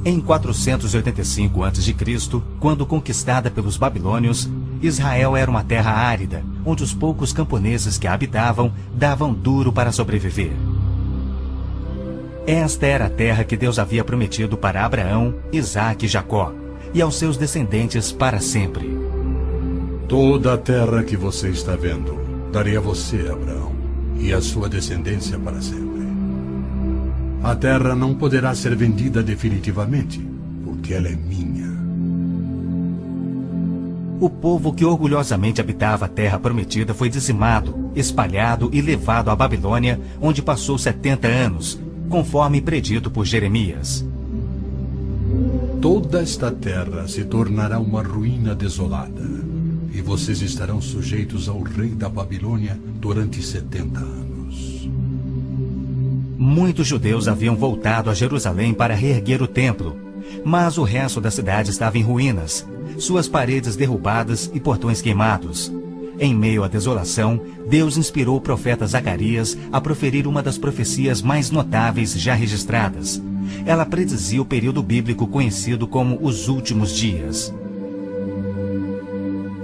Em 485 a.C., quando conquistada pelos babilônios, Israel era uma terra árida, onde os poucos camponeses que a habitavam davam duro para sobreviver. Esta era a terra que Deus havia prometido para Abraão, Isaque e Jacó, e aos seus descendentes para sempre. Toda a terra que você está vendo, darei a você, Abraão, e a sua descendência para sempre. A terra não poderá ser vendida definitivamente, porque ela é minha. O povo que orgulhosamente habitava a terra prometida foi dizimado, espalhado e levado à Babilônia, onde passou 70 anos, conforme predito por Jeremias. Toda esta terra se tornará uma ruína desolada, e vocês estarão sujeitos ao rei da Babilônia durante 70 anos. Muitos judeus haviam voltado a Jerusalém para reerguer o templo, mas o resto da cidade estava em ruínas, suas paredes derrubadas e portões queimados. Em meio à desolação, Deus inspirou o profeta Zacarias a proferir uma das profecias mais notáveis já registradas. Ela predizia o período bíblico conhecido como os últimos dias.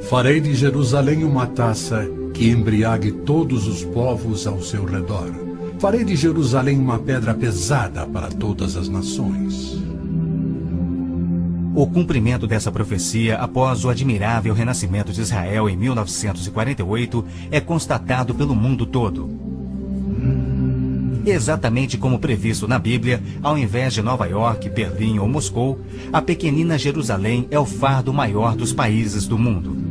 Farei de Jerusalém uma taça que embriague todos os povos ao seu redor. Farei de Jerusalém uma pedra pesada para todas as nações. O cumprimento dessa profecia, após o admirável renascimento de Israel em 1948, é constatado pelo mundo todo. Exatamente como previsto na Bíblia, ao invés de Nova York, Berlim ou Moscou, a pequenina Jerusalém é o fardo maior dos países do mundo.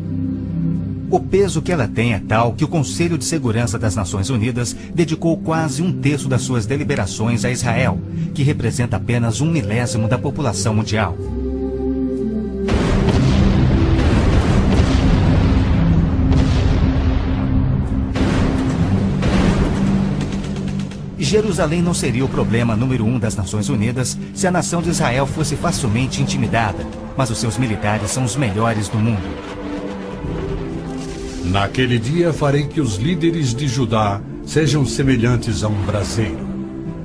O peso que ela tem é tal que o Conselho de Segurança das Nações Unidas dedicou quase 1/3 das suas deliberações a Israel, que representa apenas 1/1000 da população mundial. Jerusalém não seria o problema número 1 das Nações Unidas se a nação de Israel fosse facilmente intimidada, mas os seus militares são os melhores do mundo. Naquele dia farei que os líderes de Judá sejam semelhantes a um braseiro.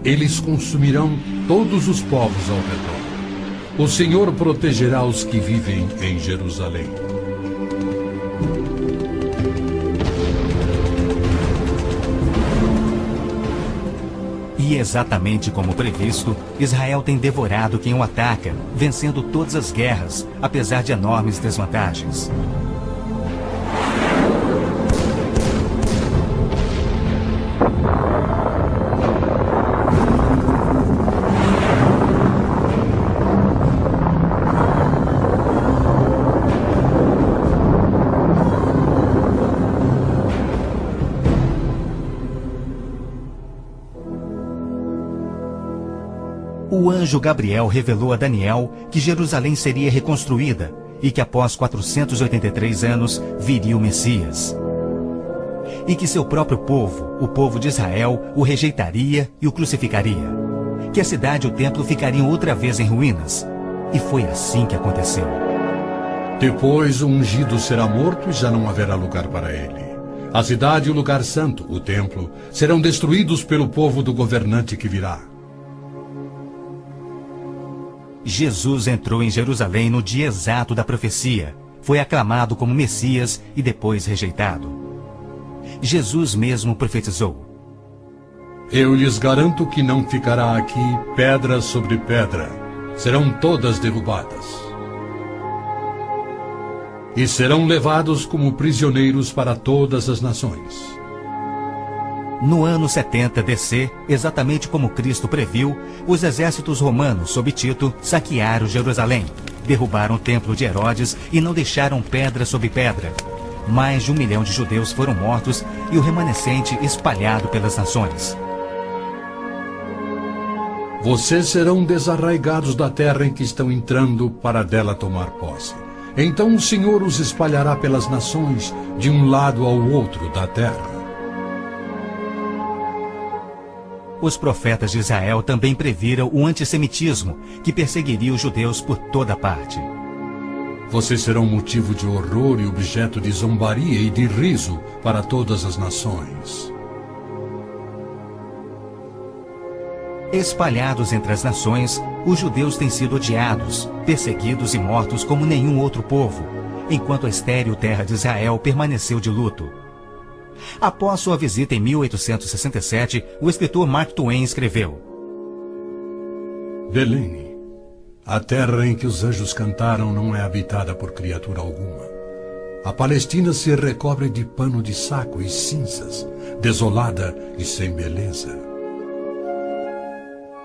Eles consumirão todos os povos ao redor. O Senhor protegerá os que vivem em Jerusalém. E exatamente como previsto, Israel tem devorado quem o ataca, vencendo todas as guerras, apesar de enormes desvantagens. O anjo Gabriel revelou a Daniel que Jerusalém seria reconstruída e que após 483 anos viria o Messias. E que seu próprio povo, o povo de Israel, o rejeitaria e o crucificaria. Que a cidade e o templo ficariam outra vez em ruínas. E foi assim que aconteceu. Depois o ungido será morto e já não haverá lugar para ele. A cidade e o lugar santo, o templo, serão destruídos pelo povo do governante que virá. Jesus entrou em Jerusalém no dia exato da profecia. Foi aclamado como Messias e depois rejeitado. Jesus mesmo profetizou: Eu lhes garanto que não ficará aqui pedra sobre pedra. Serão todas derrubadas. E serão levados como prisioneiros para todas as nações. No ano 70 DC, exatamente como Cristo previu, os exércitos romanos, sob Tito, saquearam Jerusalém, derrubaram o templo de Herodes e não deixaram pedra sobre pedra. Mais de 1 milhão de judeus foram mortos e o remanescente espalhado pelas nações. Vocês serão desarraigados da terra em que estão entrando para dela tomar posse. Então o Senhor os espalhará pelas nações, de um lado ao outro da terra. Os profetas de Israel também previram o antissemitismo, que perseguiria os judeus por toda parte. Vocês serão motivo de horror e objeto de zombaria e de riso para todas as nações. Espalhados entre as nações, Os judeus têm sido odiados, perseguidos e mortos como nenhum outro povo, enquanto a estéril terra de Israel permaneceu de luto. Após sua visita em 1867, o escritor Mark Twain escreveu: Delaney, a terra em que os anjos cantaram não é habitada por criatura alguma. A Palestina se recobre de pano de saco e cinzas, desolada e sem beleza.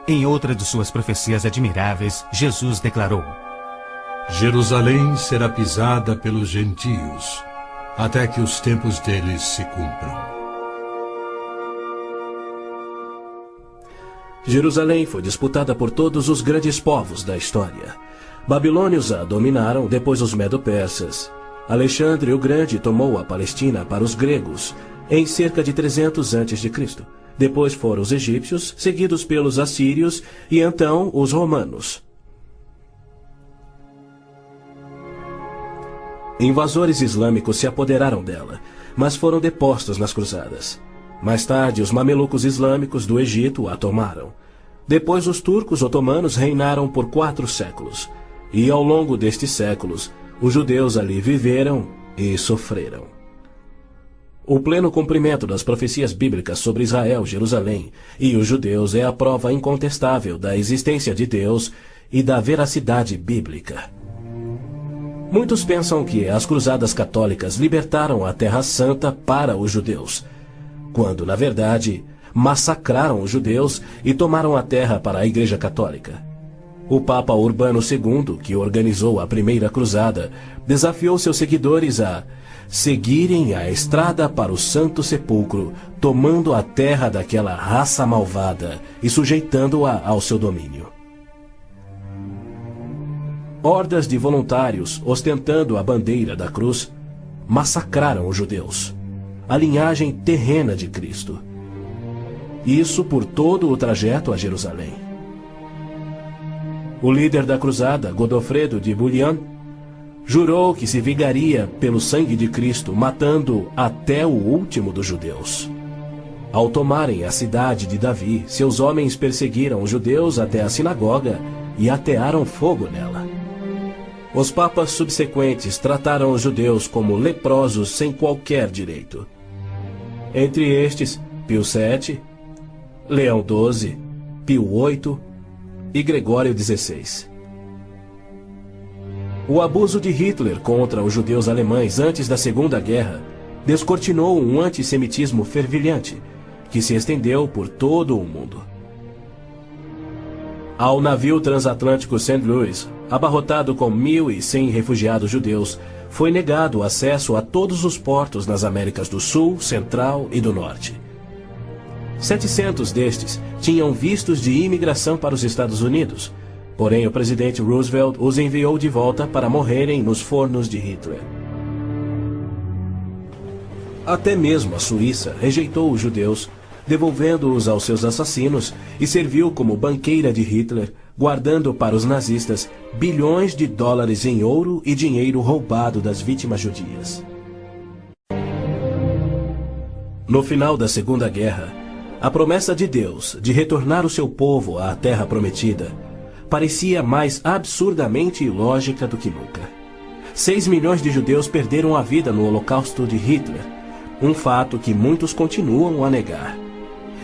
Em outra de suas profecias admiráveis, Jesus declarou: Jerusalém será pisada pelos gentios, até que os tempos deles se cumpram. Jerusalém foi disputada por todos os grandes povos da história. Babilônios a dominaram, depois os medo-persas. Alexandre o Grande tomou a Palestina para os gregos em cerca de 300 a.C. Depois foram os egípcios, seguidos pelos assírios e então os romanos. Invasores islâmicos se apoderaram dela, mas foram depostos nas cruzadas. Mais tarde, os mamelucos islâmicos do Egito a tomaram. Depois, os turcos otomanos reinaram por 4 séculos. E ao longo destes séculos, os judeus ali viveram e sofreram. O pleno cumprimento das profecias bíblicas sobre Israel, Jerusalém e os judeus é a prova incontestável da existência de Deus e da veracidade bíblica. Muitos pensam que as cruzadas católicas libertaram a Terra Santa para os judeus, quando, na verdade, massacraram os judeus e tomaram a terra para a Igreja Católica. O Papa Urbano II, que organizou a primeira cruzada, desafiou seus seguidores a seguirem a estrada para o Santo Sepulcro, tomando a terra daquela raça malvada e sujeitando-a ao seu domínio. Hordas de voluntários, ostentando a bandeira da cruz, massacraram os judeus, a linhagem terrena de Cristo. Isso por todo o trajeto a Jerusalém. O líder da cruzada, Godofredo de Bouillon, jurou que se vingaria pelo sangue de Cristo, matando até o último dos judeus. Ao tomarem a cidade de Davi, seus homens perseguiram os judeus até a sinagoga e atearam fogo nela. Os papas subsequentes trataram os judeus como leprosos sem qualquer direito. Entre estes, Pio VII, Leão XII, Pio VIII e Gregório XVI. O abuso de Hitler contra os judeus alemães antes da Segunda Guerra descortinou um antissemitismo fervilhante que se estendeu por todo o mundo. Ao navio transatlântico St. Louis, abarrotado com 1.100 refugiados judeus, foi negado acesso a todos os portos nas Américas do Sul, Central e do Norte. 700 destes tinham vistos de imigração para os Estados Unidos, porém o presidente Roosevelt os enviou de volta para morrerem nos fornos de Hitler. Até mesmo a Suíça rejeitou os judeus, devolvendo-os aos seus assassinos, e serviu como banqueira de Hitler, guardando para os nazistas bilhões de dólares em ouro e dinheiro roubado das vítimas judias. No final da Segunda Guerra, a promessa de Deus de retornar o seu povo à Terra Prometida parecia mais absurdamente ilógica do que nunca. 6 milhões de judeus perderam a vida no Holocausto de Hitler, um fato que muitos continuam a negar.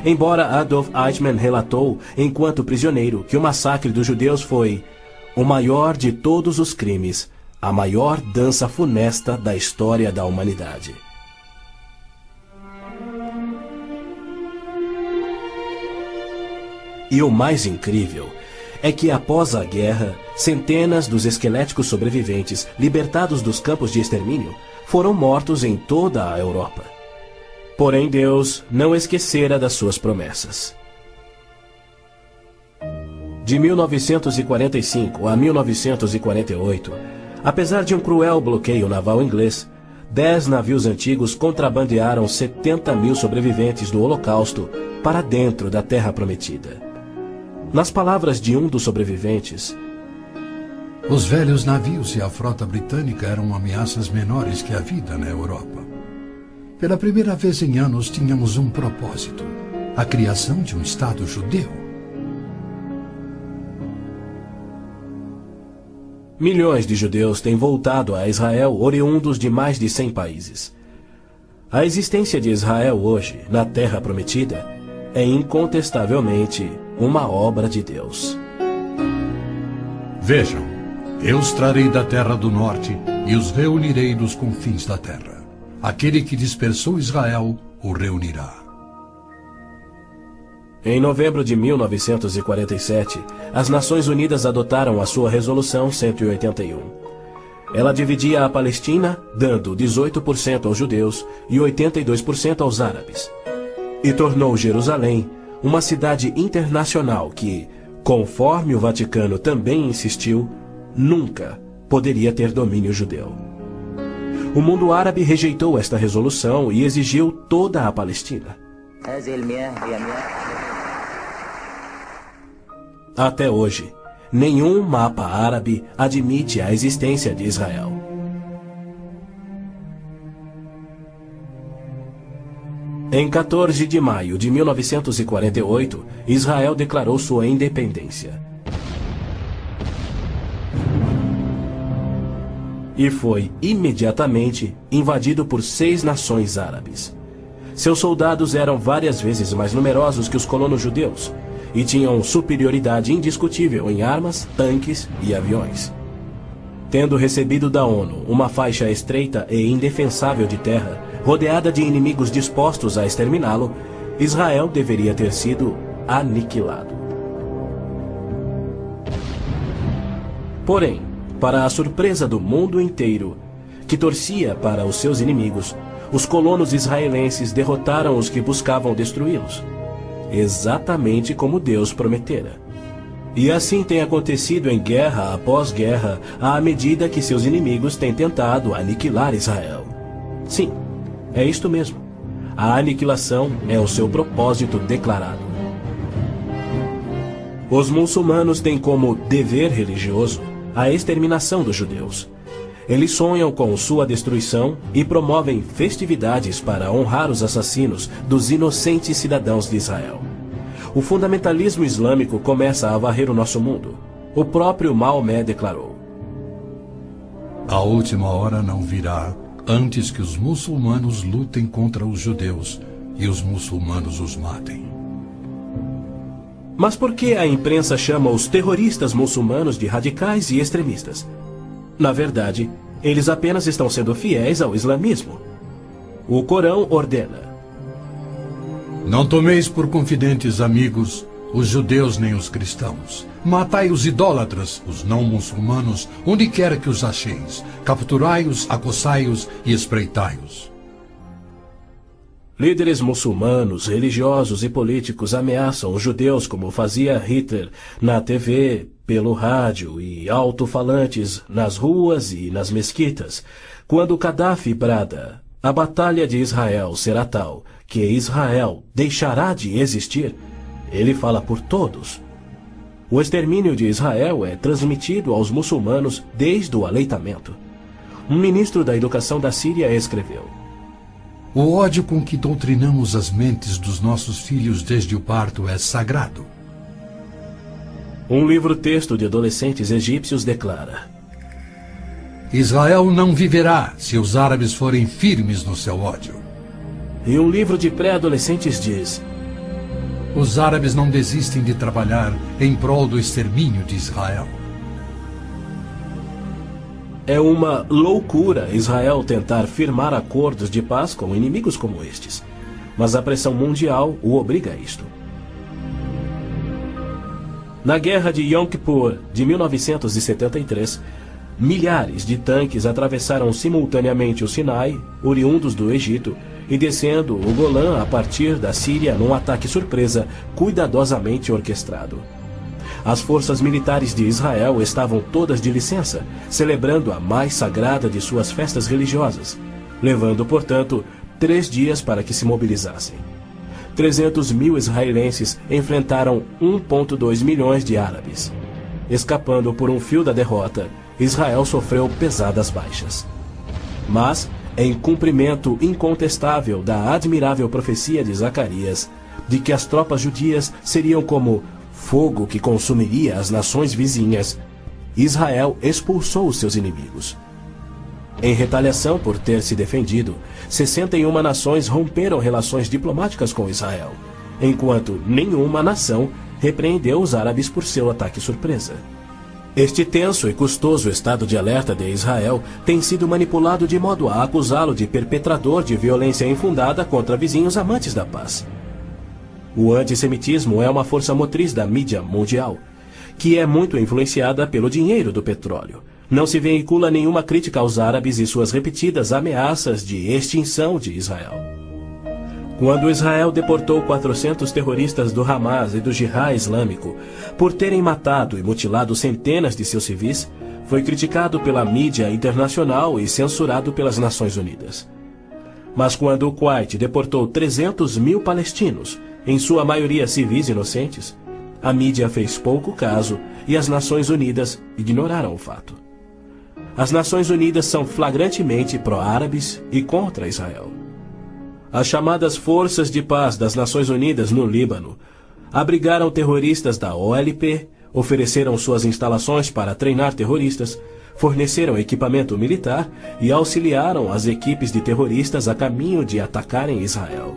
Embora Adolf Eichmann relatou, enquanto prisioneiro, que o massacre dos judeus foi o maior de todos os crimes, a maior dança funesta da história da humanidade. E o mais incrível é que, após a guerra, centenas dos esqueléticos sobreviventes, libertados dos campos de extermínio, foram mortos em toda a Europa. Porém, Deus não esquecera das suas promessas. De 1945 a 1948, apesar de um cruel bloqueio naval inglês, 10 navios antigos contrabandearam 70.000 sobreviventes do Holocausto para dentro da Terra Prometida. Nas palavras de um dos sobreviventes, os velhos navios e a frota britânica eram ameaças menores que a vida na Europa. Pela primeira vez em anos tínhamos um propósito: a criação de um Estado judeu. Milhões de judeus têm voltado a Israel oriundos de mais de 100 países. A existência de Israel hoje, na Terra Prometida, é incontestavelmente uma obra de Deus. Vejam, eu os trarei da terra do norte e os reunirei dos confins da terra. Aquele que dispersou Israel o reunirá. Em novembro de 1947, as Nações Unidas adotaram a sua Resolução 181. Ela dividia a Palestina, dando 18% aos judeus e 82% aos árabes. E tornou Jerusalém uma cidade internacional que, conforme o Vaticano também insistiu, nunca poderia ter domínio judeu. O mundo árabe rejeitou esta resolução e exigiu toda a Palestina. Até hoje, nenhum mapa árabe admite a existência de Israel. Em 14 de maio de 1948, Israel declarou sua independência. E foi imediatamente invadido por 6 nações árabes. Seus soldados eram várias vezes mais numerosos que os colonos judeus e tinham superioridade indiscutível em armas, tanques e aviões. Tendo recebido da ONU uma faixa estreita e indefensável de terra, rodeada de inimigos dispostos a exterminá-lo, Israel deveria ter sido aniquilado. Porém, para a surpresa do mundo inteiro, que torcia para os seus inimigos, os colonos israelenses derrotaram os que buscavam destruí-los, exatamente como Deus prometera. E assim tem acontecido em guerra após guerra, à medida que seus inimigos têm tentado aniquilar Israel. Sim, é isto mesmo. A aniquilação é o seu propósito declarado. Os muçulmanos têm como dever religioso a exterminação dos judeus. Eles sonham com sua destruição e promovem festividades para honrar os assassinos dos inocentes cidadãos de Israel. O fundamentalismo islâmico começa a varrer o nosso mundo. O próprio Maomé declarou: A última hora não virá antes que os muçulmanos lutem contra os judeus e os muçulmanos os matem. Mas por que a imprensa chama os terroristas muçulmanos de radicais e extremistas? Na verdade, eles apenas estão sendo fiéis ao islamismo. O Corão ordena: Não tomeis por confidentes amigos os judeus nem os cristãos. Matai os idólatras, os não muçulmanos, onde quer que os acheis. Capturai-os, acossai-os e espreitai-os. Líderes muçulmanos, religiosos e políticos ameaçam os judeus como fazia Hitler na TV, pelo rádio e alto-falantes nas ruas e nas mesquitas. Quando Gaddafi brada: a batalha de Israel será tal que Israel deixará de existir, ele fala por todos. O extermínio de Israel é transmitido aos muçulmanos desde o aleitamento. Um ministro da educação da Síria escreveu: O ódio com que doutrinamos as mentes dos nossos filhos desde o parto é sagrado. Um livro-texto de adolescentes egípcios declara: Israel não viverá se os árabes forem firmes no seu ódio. E um livro de pré-adolescentes diz: Os árabes não desistem de trabalhar em prol do extermínio de Israel. É uma loucura Israel tentar firmar acordos de paz com inimigos como estes, mas a pressão mundial o obriga a isto. Na Guerra de Yom Kippur de 1973, milhares de tanques atravessaram simultaneamente o Sinai, oriundos do Egito, e descendo o Golã a partir da Síria num ataque surpresa cuidadosamente orquestrado. As forças militares de Israel estavam todas de licença, celebrando a mais sagrada de suas festas religiosas, levando, portanto, 3 dias para que se mobilizassem. 300 mil israelenses enfrentaram 1,2 milhões de árabes. Escapando por um fio da derrota, Israel sofreu pesadas baixas. Mas, em cumprimento incontestável da admirável profecia de Zacarias, de que as tropas judias seriam como fogo que consumiria as nações vizinhas, Israel expulsou os seus inimigos. Em retaliação por ter se defendido, 61 nações romperam relações diplomáticas com Israel, enquanto nenhuma nação repreendeu os árabes por seu ataque surpresa. Este tenso e custoso estado de alerta de Israel tem sido manipulado de modo a acusá-lo de perpetrador de violência infundada contra vizinhos amantes da paz. O antissemitismo é uma força motriz da mídia mundial, que é muito influenciada pelo dinheiro do petróleo. Não se veicula nenhuma crítica aos árabes e suas repetidas ameaças de extinção de Israel. Quando Israel deportou 400 terroristas do Hamas e do Jihad Islâmico por terem matado e mutilado centenas de seus civis, foi criticado pela mídia internacional e censurado pelas Nações Unidas. Mas quando o Kuwait deportou 300 mil palestinos, em sua maioria civis inocentes, a mídia fez pouco caso e as Nações Unidas ignoraram o fato. As Nações Unidas são flagrantemente pró-árabes e contra Israel. As chamadas Forças de Paz das Nações Unidas no Líbano abrigaram terroristas da OLP, ofereceram suas instalações para treinar terroristas, forneceram equipamento militar e auxiliaram as equipes de terroristas a caminho de atacarem Israel.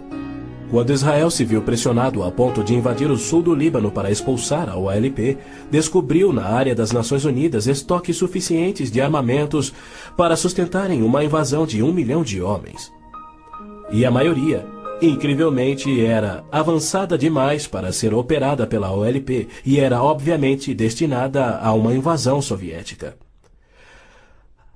Quando Israel se viu pressionado a ponto de invadir o sul do Líbano para expulsar a OLP, descobriu na área das Nações Unidas estoques suficientes de armamentos para sustentarem uma invasão de 1 milhão de homens. E a maioria, incrivelmente, era avançada demais para ser operada pela OLP e era obviamente destinada a uma invasão soviética.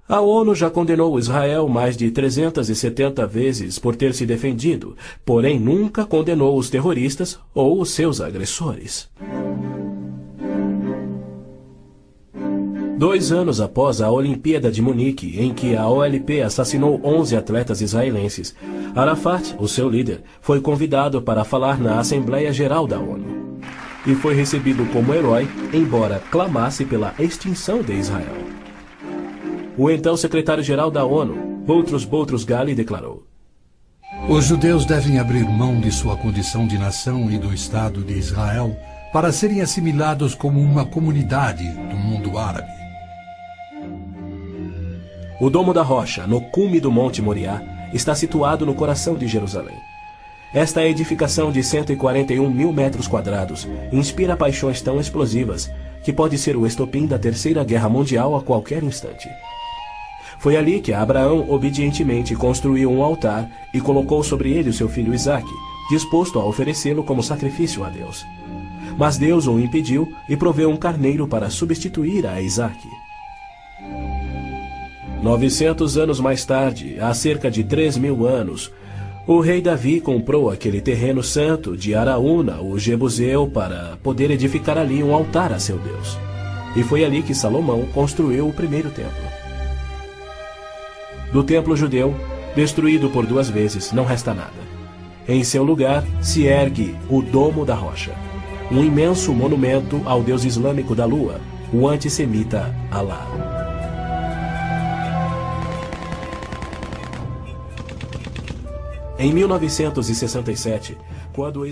A ONU já condenou Israel mais de 370 vezes por ter se defendido, porém nunca condenou os terroristas ou os seus agressores. 2 anos após a Olimpíada de Munique, em que a OLP assassinou 11 atletas israelenses, Arafat, o seu líder, foi convidado para falar na Assembleia Geral da ONU. E foi recebido como herói, embora clamasse pela extinção de Israel. O então secretário-geral da ONU, Boutros Ghali, declarou: Os judeus devem abrir mão de sua condição de nação e do Estado de Israel para serem assimilados como uma comunidade do mundo árabe. O Domo da Rocha, no cume do Monte Moriá, está situado no coração de Jerusalém. Esta edificação de 141 mil metros quadrados inspira paixões tão explosivas que pode ser o estopim da Terceira Guerra Mundial a qualquer instante. Foi ali que Abraão obedientemente construiu um altar e colocou sobre ele o seu filho Isaque, disposto a oferecê-lo como sacrifício a Deus. Mas Deus o impediu e proveu um carneiro para substituir a Isaque. 900 anos mais tarde, há cerca de 3.000 anos, o rei Davi comprou aquele terreno santo de Araúna, o Jebuseu, para poder edificar ali um altar a seu Deus. E foi ali que Salomão construiu o primeiro templo. Do templo judeu, destruído por 2 vezes, não resta nada. Em seu lugar se ergue o Domo da Rocha, um imenso monumento ao deus islâmico da lua, o antissemita Alá. Em 1967, quando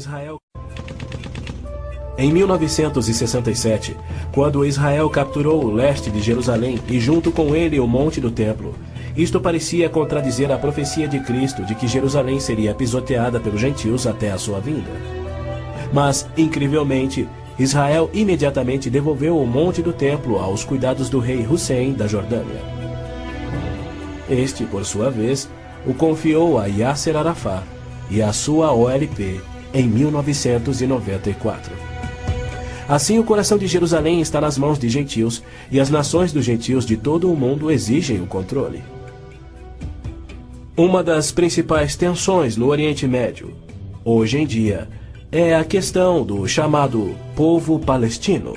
Israel capturou o leste de Jerusalém e junto com ele o Monte do Templo, isto parecia contradizer a profecia de Cristo de que Jerusalém seria pisoteada pelos gentios até a sua vinda. Mas, incrivelmente, Israel imediatamente devolveu o Monte do Templo aos cuidados do rei Hussein da Jordânia. Este, por sua vez, o confiou a Yasser Arafat e a sua OLP em 1994. Assim, o coração de Jerusalém está nas mãos de gentios e as nações dos gentios de todo o mundo exigem o controle. Uma das principais tensões no Oriente Médio, hoje em dia, é a questão do chamado povo palestino.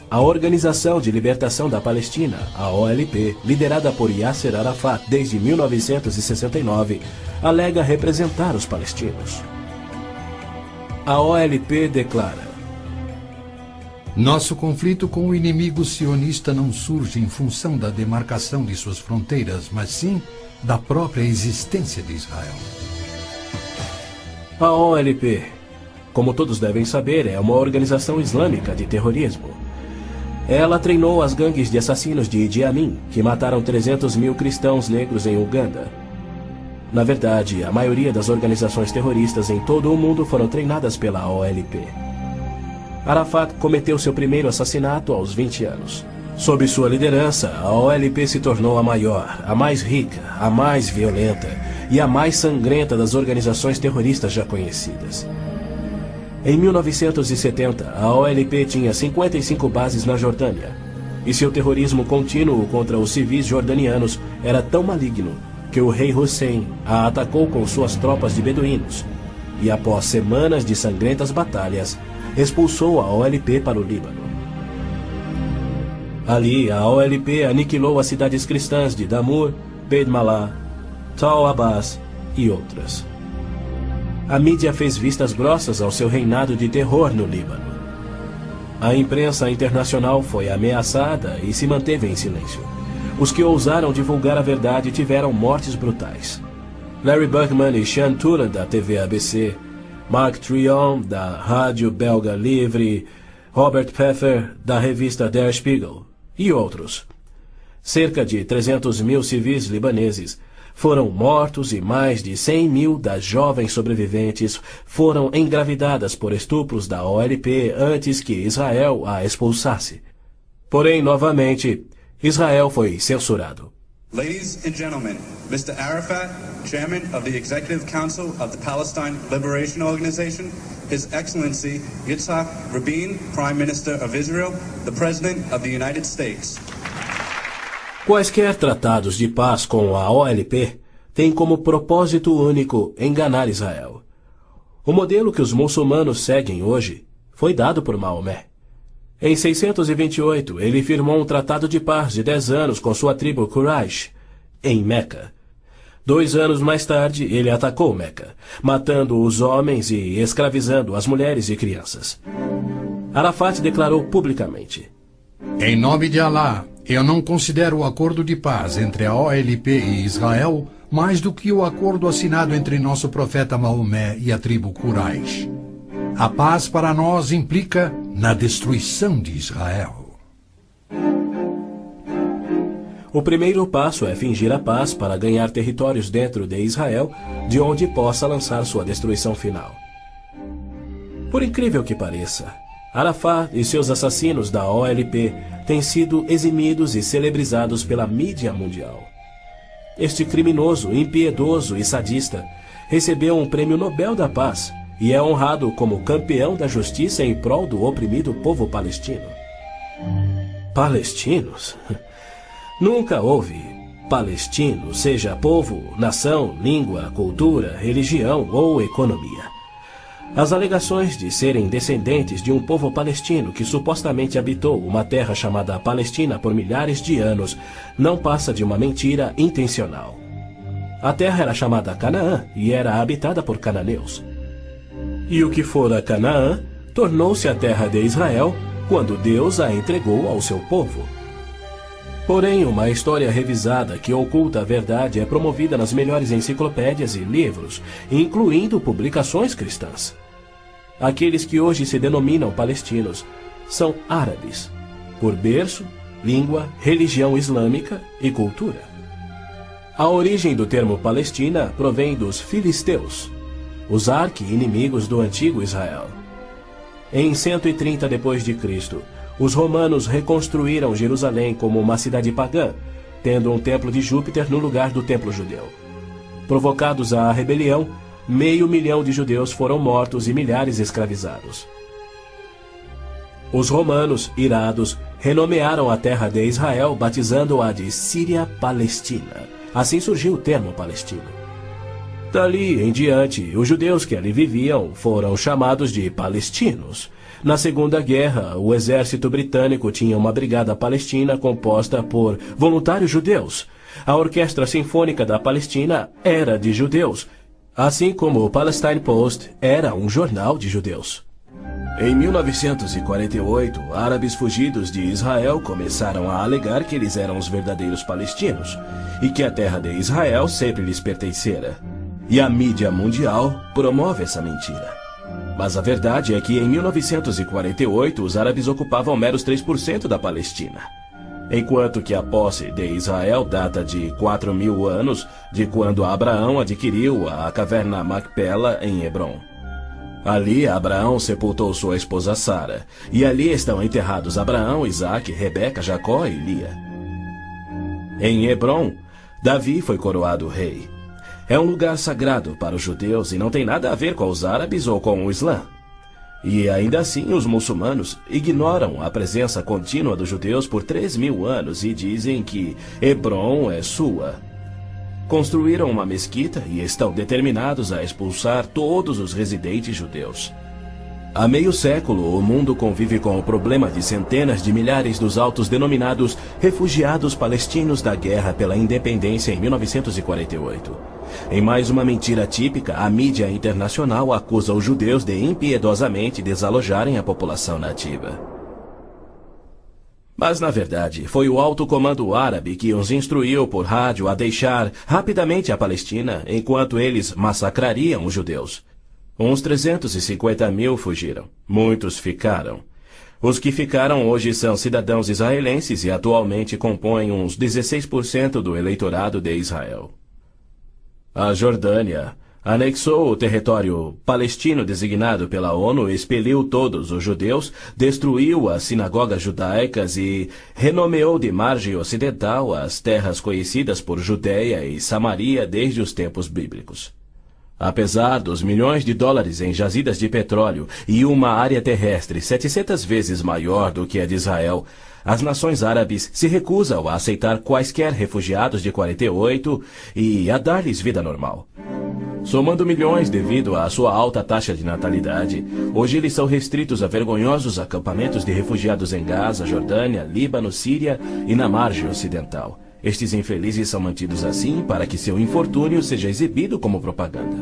A Organização de Libertação da Palestina, a OLP, liderada por Yasser Arafat desde 1969, alega representar os palestinos. A OLP declara: Nosso conflito com o inimigo sionista não surge em função da demarcação de suas fronteiras, mas sim da própria existência de Israel. A OLP, como todos devem saber, é uma organização islâmica de terrorismo. Ela treinou as gangues de assassinos de Idi Amin, que mataram 300 mil cristãos negros em Uganda. Na verdade, a maioria das organizações terroristas em todo o mundo foram treinadas pela OLP. Arafat cometeu seu primeiro assassinato aos 20 anos. Sob sua liderança, a OLP se tornou a maior, a mais rica, a mais violenta e a mais sangrenta das organizações terroristas já conhecidas. Em 1970, a OLP tinha 55 bases na Jordânia, e seu terrorismo contínuo contra os civis jordanianos era tão maligno que o rei Hussein a atacou com suas tropas de beduínos, e após semanas de sangrentas batalhas, expulsou a OLP para o Líbano. Ali, a OLP aniquilou as cidades cristãs de Damour, Beit Malá, Tal Abbas e outras. A mídia fez vistas grossas ao seu reinado de terror no Líbano. A imprensa internacional foi ameaçada e se manteve em silêncio. Os que ousaram divulgar a verdade tiveram mortes brutais. Larry Buckman e Sean Turan, da TV ABC, Mark Trion, da rádio belga Livre, Robert Pfeffer, da revista Der Spiegel, e outros. Cerca de 300 mil civis libaneses foram mortos e mais de 100 mil das jovens sobreviventes foram engravidadas por estupros da OLP antes que Israel a expulsasse. Porém, novamente, Israel foi censurado. Ladies and gentlemen, Mr. Arafat, Chairman of the Executive Council of the Palestine Liberation Organization, His Excellency Yitzhak Rabin, Prime Minister of Israel, the President of the United States. Quaisquer tratados de paz com a OLP têm como propósito único enganar Israel. O modelo que os muçulmanos seguem hoje foi dado por Maomé. Em 628, ele firmou um tratado de paz de 10 anos com sua tribo Quraysh, em Meca. 2 anos mais tarde, ele atacou Meca, matando os homens e escravizando as mulheres e crianças. Arafat declarou publicamente: Em nome de Alá, eu não considero o acordo de paz entre a OLP e Israel mais do que o acordo assinado entre nosso profeta Maomé e a tribo Quraysh. A paz para nós implica na destruição de Israel. O primeiro passo é fingir a paz para ganhar territórios dentro de Israel, de onde possa lançar sua destruição final. Por incrível que pareça, Arafat e seus assassinos da OLP têm sido eximidos e celebrizados pela mídia mundial. Este criminoso, impiedoso e sadista recebeu um prêmio Nobel da Paz e é honrado como campeão da justiça em prol do oprimido povo palestino. Palestinos? Nunca houve palestino, seja povo, nação, língua, cultura, religião ou economia. As alegações de serem descendentes de um povo palestino que supostamente habitou uma terra chamada Palestina por milhares de anos não passa de uma mentira intencional. A terra era chamada Canaã e era habitada por cananeus. E o que fora Canaã tornou-se a terra de Israel quando Deus a entregou ao seu povo. Porém, uma história revisada que oculta a verdade é promovida nas melhores enciclopédias e livros, incluindo publicações cristãs. Aqueles que hoje se denominam palestinos são árabes, por berço, língua, religião islâmica e cultura. A origem do termo Palestina provém dos filisteus, os arqui-inimigos do antigo Israel. Em 130 d.C., os romanos reconstruíram Jerusalém como uma cidade pagã, tendo um templo de Júpiter no lugar do templo judeu. Provocados à rebelião, 500.000 de judeus foram mortos e milhares escravizados. Os romanos, irados, renomearam a terra de Israel, batizando-a de Síria-Palestina. Assim surgiu o termo palestino. Dali em diante, os judeus que ali viviam foram chamados de palestinos. Na Segunda Guerra, o exército britânico tinha uma brigada palestina composta por voluntários judeus. A Orquestra Sinfônica da Palestina era de judeus, assim como o Palestine Post era um jornal de judeus. Em 1948, árabes fugidos de Israel começaram a alegar que eles eram os verdadeiros palestinos e que a terra de Israel sempre lhes pertencera. E a mídia mundial promove essa mentira. Mas a verdade é que em 1948 os árabes ocupavam meros 3% da Palestina. Enquanto que a posse de Israel data de 4.000 anos de quando Abraão adquiriu a caverna Macpela em Hebrom. Ali Abraão sepultou sua esposa Sara, e ali estão enterrados Abraão, Isaque, Rebeca, Jacó e Lia. Em Hebrom, Davi foi coroado rei. É um lugar sagrado para os judeus e não tem nada a ver com os árabes ou com o Islã. E ainda assim os muçulmanos ignoram a presença contínua dos judeus por 3.000 anos e dizem que Hebrom é sua. Construíram uma mesquita e estão determinados a expulsar todos os residentes judeus. Há meio século, o mundo convive com o problema de centenas de milhares dos autodenominados refugiados palestinos da guerra pela independência em 1948. Em mais uma mentira típica, a mídia internacional acusa os judeus de impiedosamente desalojarem a população nativa. Mas, na verdade, foi o alto comando árabe que os instruiu por rádio a deixar rapidamente a Palestina enquanto eles massacrariam os judeus. Uns 350.000 fugiram. Muitos ficaram. Os que ficaram hoje são cidadãos israelenses e atualmente compõem uns 16% do eleitorado de Israel. A Jordânia anexou o território palestino designado pela ONU, expeliu todos os judeus, destruiu as sinagogas judaicas e renomeou de margem ocidental as terras conhecidas por Judéia e Samaria desde os tempos bíblicos. Apesar dos milhões de dólares em jazidas de petróleo e uma área terrestre 700 vezes maior do que a de Israel, as nações árabes se recusam a aceitar quaisquer refugiados de 48 e a dar-lhes vida normal. Somando milhões devido à sua alta taxa de natalidade, hoje eles são restritos a vergonhosos acampamentos de refugiados em Gaza, Jordânia, Líbano, Síria e na margem ocidental. Estes infelizes são mantidos assim para que seu infortúnio seja exibido como propaganda.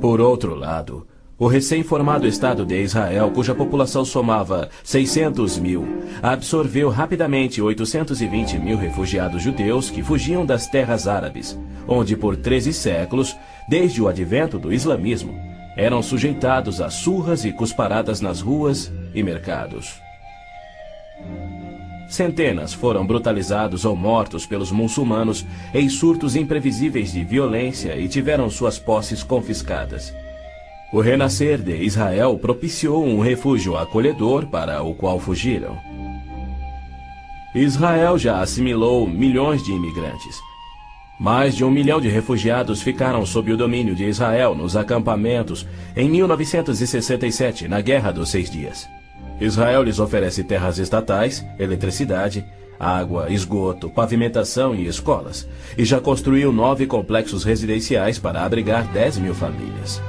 Por outro lado, o recém-formado Estado de Israel, cuja população somava 600.000, absorveu rapidamente 820.000 refugiados judeus que fugiam das terras árabes, onde por 13 séculos, desde o advento do islamismo, eram sujeitados a surras e cusparadas nas ruas e mercados. Centenas foram brutalizados ou mortos pelos muçulmanos em surtos imprevisíveis de violência e tiveram suas posses confiscadas. O renascer de Israel propiciou um refúgio acolhedor para o qual fugiram. Israel já assimilou milhões de imigrantes. Mais de 1 milhão de refugiados ficaram sob o domínio de Israel nos acampamentos em 1967, na Guerra dos 6 Dias. Israel lhes oferece terras estatais, eletricidade, água, esgoto, pavimentação e escolas, e já construiu 9 complexos residenciais para abrigar 10.000 famílias.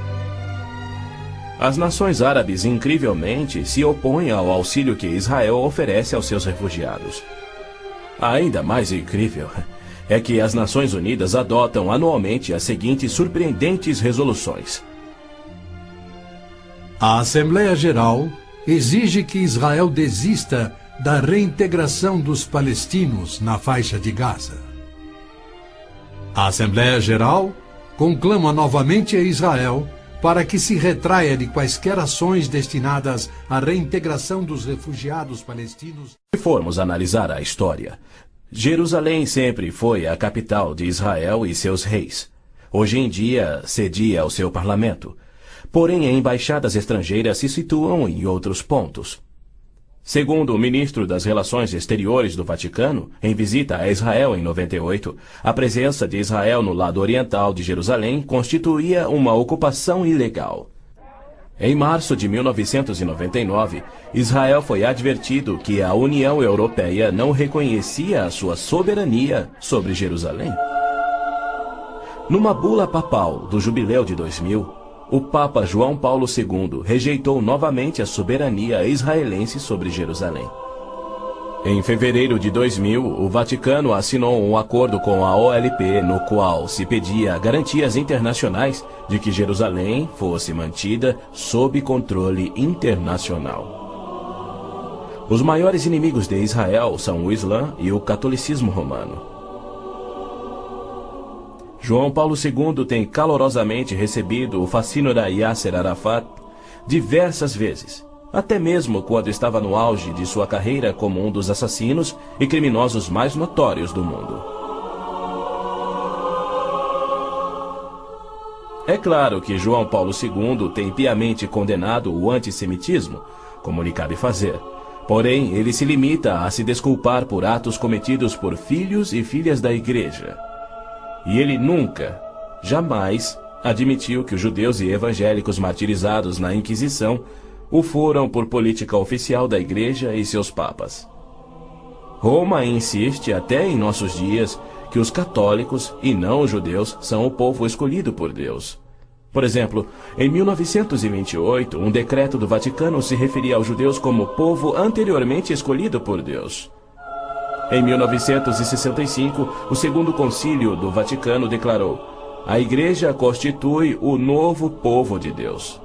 As nações árabes, incrivelmente, se opõem ao auxílio que Israel oferece aos seus refugiados. Ainda mais incrível é que as Nações Unidas adotam anualmente as seguintes surpreendentes resoluções. A Assembleia Geral exige que Israel desista da reintegração dos palestinos na faixa de Gaza. A Assembleia Geral conclama novamente a Israel para que se retraia de quaisquer ações destinadas à reintegração dos refugiados palestinos. Se formos analisar a história, Jerusalém sempre foi a capital de Israel e seus reis. Hoje em dia, cedia ao seu parlamento. Porém, embaixadas estrangeiras se situam em outros pontos. Segundo o ministro das Relações Exteriores do Vaticano, em visita a Israel em 98, a presença de Israel no lado oriental de Jerusalém constituía uma ocupação ilegal. Em março de 1999, Israel foi advertido que a União Europeia não reconhecia a sua soberania sobre Jerusalém. Numa bula papal do Jubileu de 2000, o Papa João Paulo II rejeitou novamente a soberania israelense sobre Jerusalém. Em fevereiro de 2000, o Vaticano assinou um acordo com a OLP, no qual se pedia garantias internacionais de que Jerusalém fosse mantida sob controle internacional. Os maiores inimigos de Israel são o Islã e o catolicismo romano. João Paulo II tem calorosamente recebido o fascínora Yasser Arafat, diversas vezes, até mesmo quando estava no auge de sua carreira como um dos assassinos e criminosos mais notórios do mundo. É claro que João Paulo II tem piamente condenado o antissemitismo, como lhe cabe fazer. Porém, ele se limita a se desculpar por atos cometidos por filhos e filhas da Igreja. E ele nunca, jamais, admitiu que os judeus e evangélicos martirizados na Inquisição o foram por política oficial da Igreja e seus papas. Roma insiste até em nossos dias que os católicos e não os judeus são o povo escolhido por Deus. Por exemplo, em 1928, um decreto do Vaticano se referia aos judeus como povo anteriormente escolhido por Deus. Em 1965, o Segundo Concílio do Vaticano declarou: a Igreja constitui o novo povo de Deus.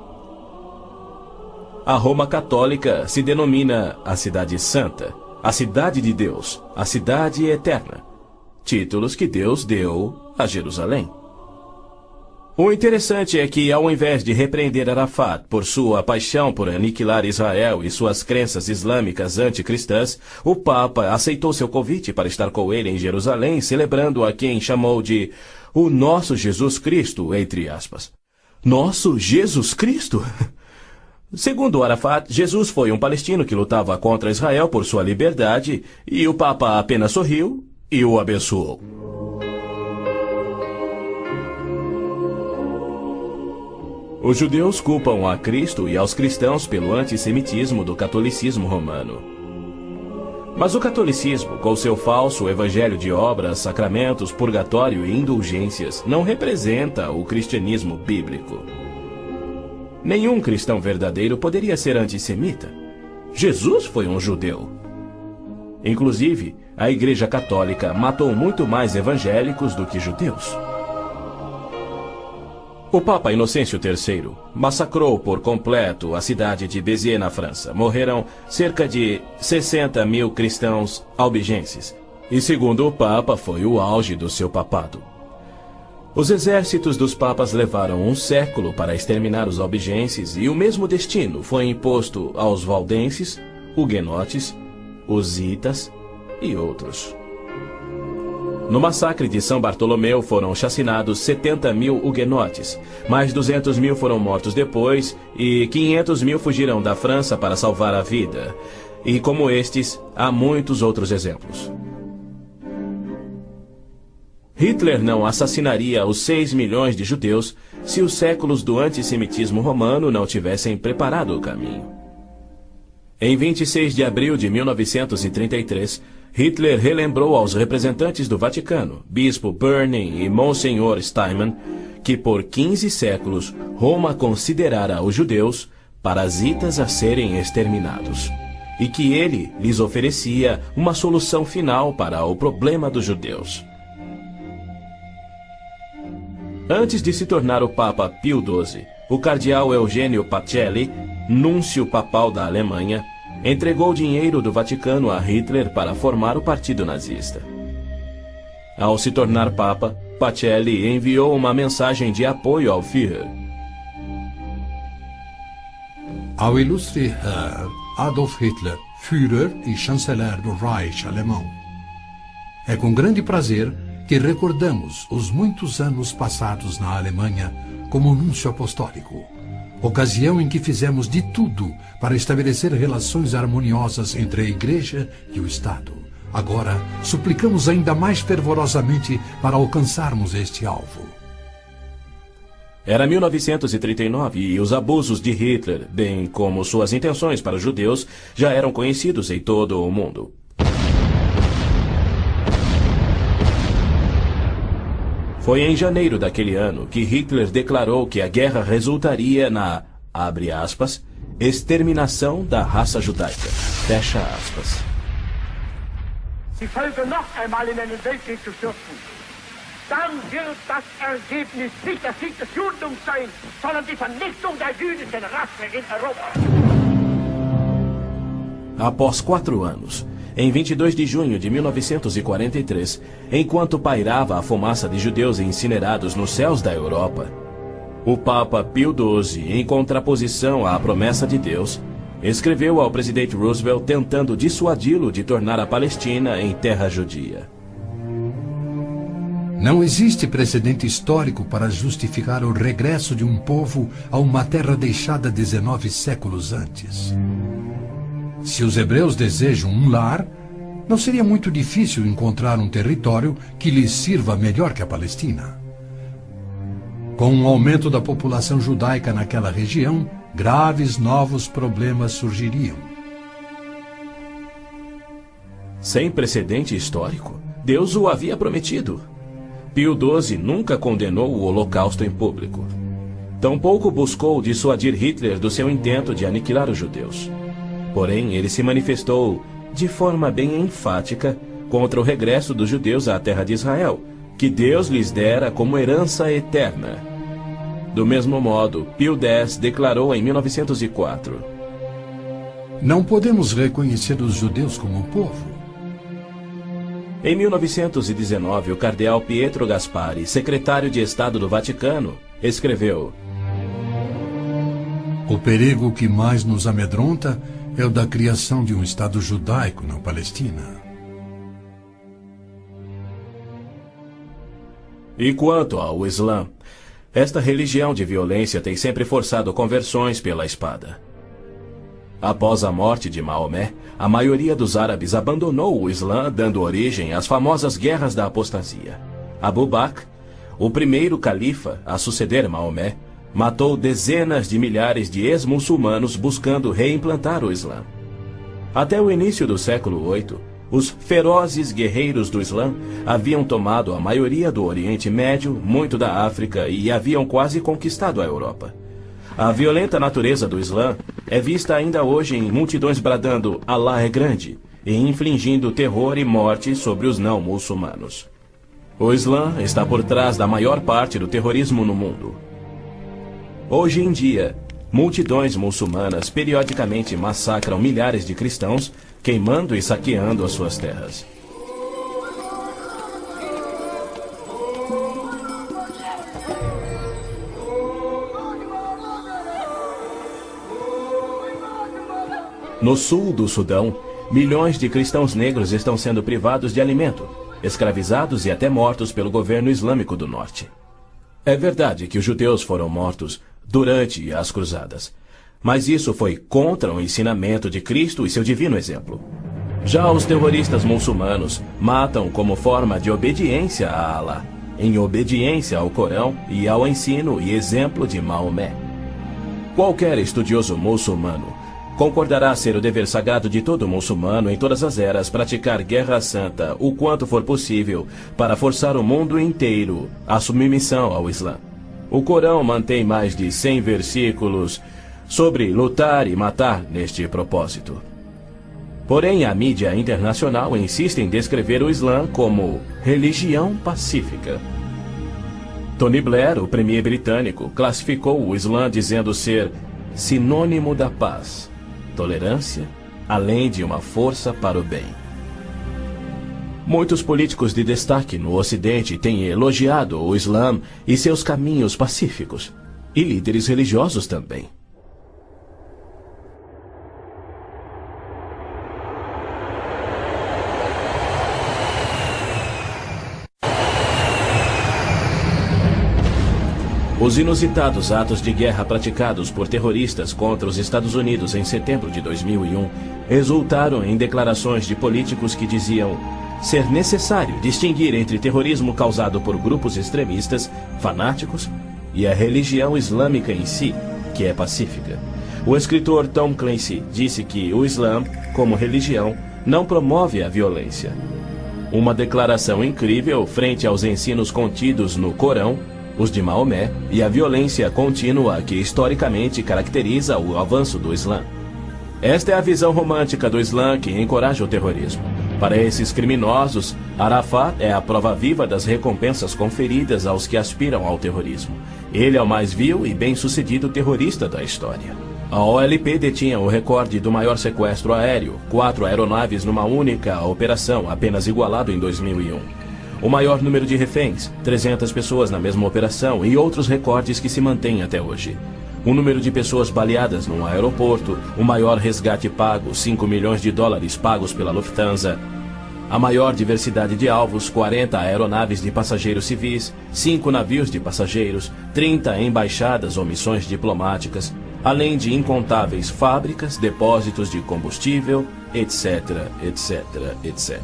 A Roma Católica se denomina a Cidade Santa, a Cidade de Deus, a Cidade Eterna, títulos que Deus deu a Jerusalém. O interessante é que, ao invés de repreender Arafat por sua paixão por aniquilar Israel e suas crenças islâmicas anticristãs, o Papa aceitou seu convite para estar com ele em Jerusalém, celebrando a quem chamou de o nosso Jesus Cristo, entre aspas. Nosso Jesus Cristo? Segundo Arafat, Jesus foi um palestino que lutava contra Israel por sua liberdade, e o Papa apenas sorriu e o abençoou. Os judeus culpam a Cristo e aos cristãos pelo antissemitismo do catolicismo romano. Mas o catolicismo, com seu falso evangelho de obras, sacramentos, purgatório e indulgências, não representa o cristianismo bíblico. Nenhum cristão verdadeiro poderia ser antissemita. Jesus foi um judeu. Inclusive, a Igreja Católica matou muito mais evangélicos do que judeus. O Papa Inocêncio III massacrou por completo a cidade de Béziers, na França. Morreram cerca de 60 mil cristãos albigenses. E segundo o Papa, foi o auge do seu papado. Os exércitos dos papas levaram um século para exterminar os albigenses e o mesmo destino foi imposto aos valdenses, huguenotes, husitas e outros. No massacre de São Bartolomeu foram chacinados 70 mil huguenotes, mais 200 mil foram mortos depois e 500 mil fugiram da França para salvar a vida. E como estes, há muitos outros exemplos. Hitler não assassinaria os 6 milhões de judeus se os séculos do antissemitismo romano não tivessem preparado o caminho. Em 26 de abril de 1933, Hitler relembrou aos representantes do Vaticano, Bispo Börning e Monsenhor Steinmann, que por 15 séculos Roma considerara os judeus parasitas a serem exterminados, e que ele lhes oferecia uma solução final para o problema dos judeus. Antes de se tornar o Papa Pio XII, o cardeal Eugênio Pacelli, núncio papal da Alemanha, entregou dinheiro do Vaticano a Hitler para formar o partido nazista. Ao se tornar Papa, Pacelli enviou uma mensagem de apoio ao Führer. Ao ilustre Herr Adolf Hitler, Führer e chanceler do Reich alemão. É com grande prazer que recordamos os muitos anos passados na Alemanha como núncio apostólico, ocasião em que fizemos de tudo para estabelecer relações harmoniosas entre a Igreja e o Estado. Agora, suplicamos ainda mais fervorosamente para alcançarmos este alvo. Era 1939 e os abusos de Hitler, bem como suas intenções para os judeus, já eram conhecidos em todo o mundo. Foi em janeiro daquele ano que Hitler declarou que a guerra resultaria na, abre aspas, exterminação da raça judaica, fecha aspas. Die Völker noch einmal in einen Weltkrieg zu stürzen, dann wird das Ergebnis nicht der Sieg des Judentums sein, sondern die Vernichtung der jüdischen Rasse in Europa. Após 4 anos, em 22 de junho de 1943, enquanto pairava a fumaça de judeus incinerados nos céus da Europa, O Papa Pio XII, em contraposição à promessa de Deus, escreveu ao presidente Roosevelt tentando dissuadi-lo de tornar a Palestina em terra judia. Não existe precedente histórico para justificar o regresso de um povo a uma terra deixada 19 séculos antes. Se os hebreus desejam um lar, não seria muito difícil encontrar um território que lhes sirva melhor que a Palestina. Com o aumento da população judaica naquela região, graves novos problemas surgiriam. Sem precedente histórico, Deus o havia prometido. Pio XII nunca condenou o Holocausto em público. Tampouco buscou dissuadir Hitler do seu intento de aniquilar os judeus. Porém, ele se manifestou, de forma bem enfática, contra o regresso dos judeus à terra de Israel, que Deus lhes dera como herança eterna. Do mesmo modo, Pio X declarou em 1904: Não podemos reconhecer os judeus como povo. Em 1919, o cardeal Pietro Gasparri, secretário de Estado do Vaticano, escreveu: O perigo que mais nos amedronta é o da criação de um Estado judaico na Palestina. E quanto ao Islã, esta religião de violência tem sempre forçado conversões pela espada. Após a morte de Maomé, a maioria dos árabes abandonou o Islã, dando origem às famosas Guerras da Apostasia. Abu Bakr, o primeiro califa a suceder Maomé, matou dezenas de milhares de ex-muçulmanos buscando reimplantar o Islã. Até o início do século VIII, os ferozes guerreiros do Islã haviam tomado a maioria do Oriente Médio, muito da África e haviam quase conquistado a Europa. A violenta natureza do Islã é vista ainda hoje em multidões bradando "Allah é grande" e infligindo terror e morte sobre os não-muçulmanos. O Islã está por trás da maior parte do terrorismo no mundo. Hoje em dia, multidões muçulmanas periodicamente massacram milhares de cristãos, queimando e saqueando as suas terras. No sul do Sudão, milhões de cristãos negros estão sendo privados de alimento, escravizados e até mortos pelo governo islâmico do norte. É verdade que os judeus foram mortos durante as cruzadas, mas isso foi contra o ensinamento de Cristo e seu divino exemplo. Já os terroristas muçulmanos matam como forma de obediência a Allah, em obediência ao Corão e ao ensino e exemplo de Maomé. Qualquer estudioso muçulmano concordará ser o dever sagrado de todo muçulmano em todas as eras praticar guerra santa o quanto for possível para forçar o mundo inteiro à submissão ao Islã. O Corão mantém mais de 100 versículos sobre lutar e matar neste propósito. Porém, a mídia internacional insiste em descrever o Islã como religião pacífica. Tony Blair, o premier britânico, classificou o Islã dizendo ser sinônimo da paz, tolerância, além de uma força para o bem. Muitos políticos de destaque no Ocidente têm elogiado o Islã e seus caminhos pacíficos, e líderes religiosos também. Os inusitados atos de guerra praticados por terroristas contra os Estados Unidos em setembro de 2001 resultaram em declarações de políticos que diziam ser necessário distinguir entre terrorismo causado por grupos extremistas, fanáticos, e a religião islâmica em si, que é pacífica. O escritor Tom Clancy disse que o Islã, como religião, não promove a violência. Uma declaração incrível frente aos ensinos contidos no Corão, os de Maomé e a violência contínua que historicamente caracteriza o avanço do Islã. Esta é a visão romântica do Islã que encoraja o terrorismo. Para esses criminosos, Arafat é a prova viva das recompensas conferidas aos que aspiram ao terrorismo. Ele é o mais vil e bem-sucedido terrorista da história. A OLP detinha o recorde do maior sequestro aéreo, 4 aeronaves numa única operação, apenas igualado em 2001. o maior número de reféns, 300 pessoas na mesma operação e outros recordes que se mantêm até hoje. O número de pessoas baleadas num aeroporto, o maior resgate pago, $5 milhões pagos pela Lufthansa. A maior diversidade de alvos, 40 aeronaves de passageiros civis, 5 navios de passageiros, 30 embaixadas ou missões diplomáticas, além de incontáveis fábricas, depósitos de combustível, etc, etc, etc.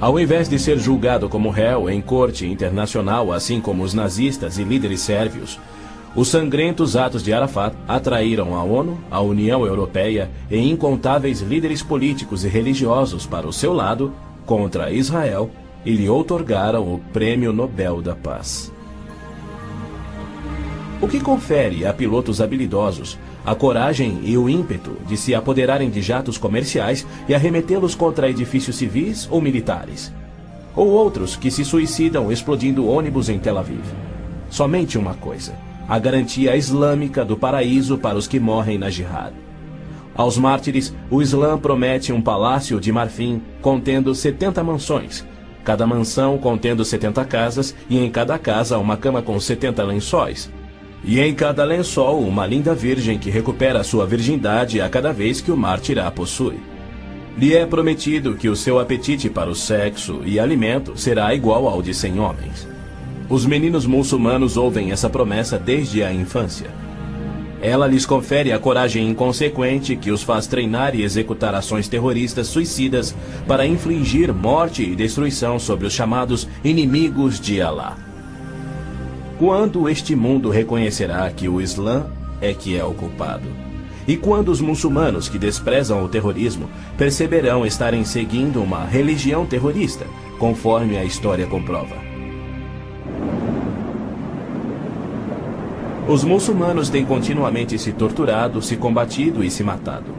Ao invés de ser julgado como réu em corte internacional, assim como os nazistas e líderes sérvios, os sangrentos atos de Arafat atraíram a ONU, a União Europeia e incontáveis líderes políticos e religiosos para o seu lado contra Israel e lhe outorgaram o Prêmio Nobel da Paz. O que confere a pilotos habilidosos a coragem e o ímpeto de se apoderarem de jatos comerciais e arremetê-los contra edifícios civis ou militares. Ou outros que se suicidam explodindo ônibus em Tel Aviv. Somente uma coisa: a garantia islâmica do paraíso para os que morrem na jihad. Aos mártires, o Islã promete um palácio de marfim contendo 70 mansões, cada mansão contendo 70 casas e em cada casa uma cama com 70 lençóis. E em cada lençol uma linda virgem que recupera sua virgindade a cada vez que o mártir a possui. Lhe é prometido que o seu apetite para o sexo e alimento será igual ao de 100 homens. Os meninos muçulmanos ouvem essa promessa desde a infância. Ela lhes confere a coragem inconsequente que os faz treinar e executar ações terroristas suicidas para infligir morte e destruição sobre os chamados inimigos de Alá. Quando este mundo reconhecerá que o Islã é que é o culpado? E quando os muçulmanos que desprezam o terrorismo perceberão estarem seguindo uma religião terrorista, conforme a história comprova? Os muçulmanos têm continuamente se torturado, se combatido e se matado.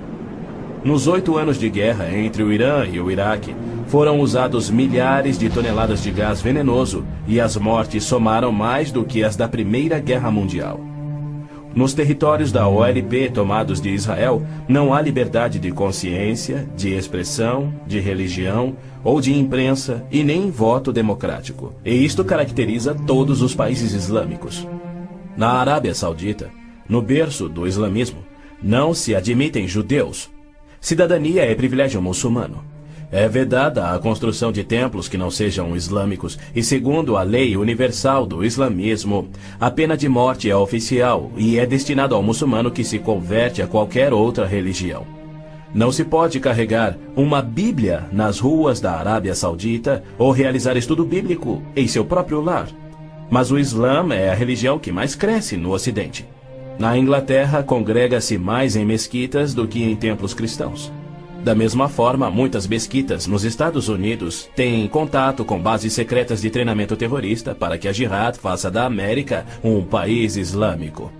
Nos 8 anos de guerra entre o Irã e o Iraque, foram usados milhares de toneladas de gás venenoso e as mortes somaram mais do que as da Primeira Guerra Mundial. Nos territórios da OLP tomados de Israel, não há liberdade de consciência, de expressão, de religião ou de imprensa e nem voto democrático. E isto caracteriza todos os países islâmicos. Na Arábia Saudita, no berço do islamismo, não se admitem judeus. Cidadania é privilégio muçulmano. É vedada a construção de templos que não sejam islâmicos e, segundo a lei universal do islamismo, a pena de morte é oficial e é destinada ao muçulmano que se converte a qualquer outra religião. Não se pode carregar uma Bíblia nas ruas da Arábia Saudita ou realizar estudo bíblico em seu próprio lar. Mas o Islã é a religião que mais cresce no Ocidente. Na Inglaterra, congrega-se mais em mesquitas do que em templos cristãos. Da mesma forma, muitas mesquitas nos Estados Unidos têm contato com bases secretas de treinamento terrorista para que a Jihad faça da América um país islâmico.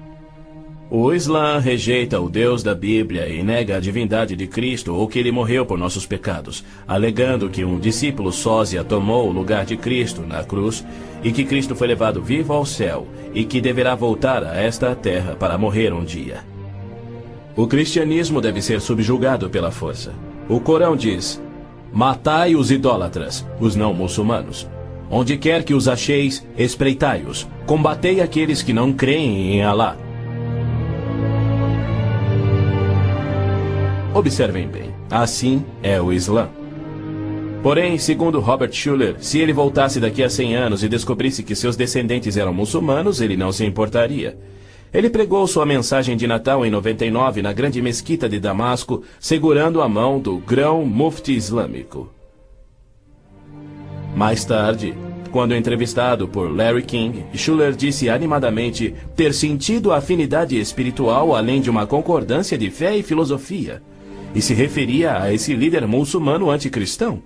O Islã rejeita o Deus da Bíblia e nega a divindade de Cristo ou que ele morreu por nossos pecados, alegando que um discípulo sósia tomou o lugar de Cristo na cruz e que Cristo foi levado vivo ao céu e que deverá voltar a esta terra para morrer um dia. O cristianismo deve ser subjugado pela força. O Corão diz: matai os idólatras, os não muçulmanos. Onde quer que os acheis, espreitai-os. Combatei aqueles que não creem em Alá. Observem bem, assim é o Islã. Porém, segundo Robert Schuller, se ele voltasse daqui a 100 anos e descobrisse que seus descendentes eram muçulmanos, ele não se importaria. Ele pregou sua mensagem de Natal em 99 na grande mesquita de Damasco, segurando a mão do grão mufti islâmico. Mais tarde, quando entrevistado por Larry King, Schuller disse animadamente ter sentido a afinidade espiritual além de uma concordância de fé e filosofia, e se referia a esse líder muçulmano anticristão.